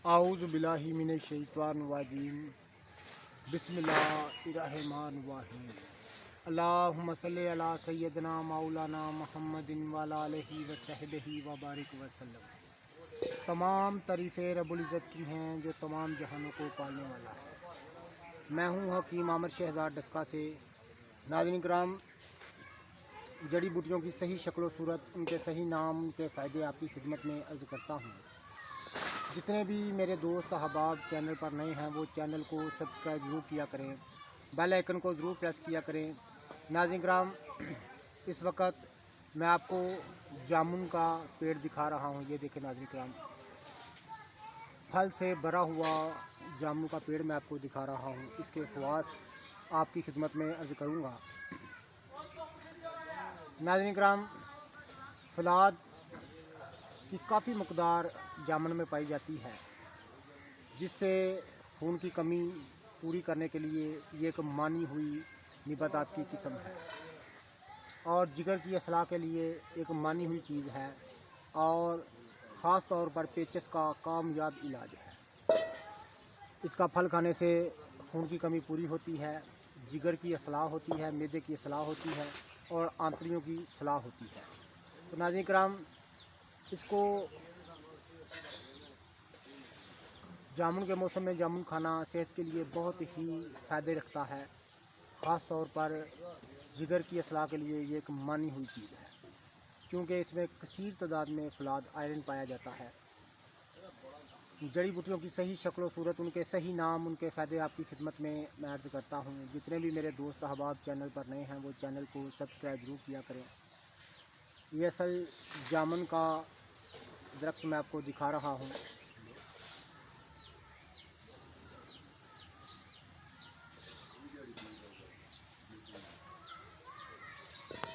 आऊज़ु बिल्लाहि मिनश्शैतानिर्रजीम बिस्मिल्लाहिर्रहमानिर्रहीम अल्लाहुम्मा सल्लि अला सय्यदना मौलाना मुहम्मदिन व अला आलिहि व सहबिहि व बारिक वसल्लम। तमाम तारीफ़ें रब्बुल इज़्ज़त की हैं जो तमाम जहानों को पालने वाला है। मैं हूँ हकीम आमिर शहज़ाद डस्का से। नाज़रीन किराम, जड़ी बूटियों की सही शक्ल सूरत, उनके सही नाम, उनके फ़ायदे आपकी खिदमत में अर्ज़ करता हूँ। जितने भी मेरे दोस्त अहबाब चैनल पर नए हैं वो चैनल को सब्सक्राइब ज़रूर किया करें, बेल आइकन को ज़रूर प्रेस किया करें। नाज़रीन किराम, इस वक्त मैं आपको जामुन का पेड़ दिखा रहा हूँ। ये देखें नाज़रीन किराम, फल से भरा हुआ जामुन का पेड़ मैं आपको दिखा रहा हूँ। इसके ख़वास आपकी खिदमत में अर्ज़ करूँगा। नाज़रीन किराम, फलाद की काफ़ी मकदार जामुन में पाई जाती है, जिससे खून की कमी पूरी करने के लिए ये एक मानी हुई निबातात की किस्म है और जिगर की असलाह के लिए एक मानी हुई चीज़ है और ख़ास तौर पर पेचिश का कामयाब इलाज है। इसका फल खाने से खून की कमी पूरी होती है, जिगर की असलाह होती है, मैदे की असलाह होती है और आंतड़ियों की सलाह होती है। तो नाज़रीन किराम, इसको जामुन के मौसम में जामुन खाना सेहत के लिए बहुत ही फ़ायदे रखता है। ख़ास तौर पर जिगर की असलाह के लिए ये एक मानी हुई चीज़ है, क्योंकि इसमें कसीर तादाद में फलाद आयरन पाया जाता है। जड़ी बूटियों की सही शक्ल सूरत, उनके सही नाम, उनके फ़ायदे आपकी खिदमत में मैं अर्ज़ करता हूँ। जितने भी मेरे दोस्त अहबाब चैनल पर नए हैं वो चैनल को सब्सक्राइब ज़रूर किया करें। ये असल जामुन का दरख्त मैं आपको दिखा रहा हूँ।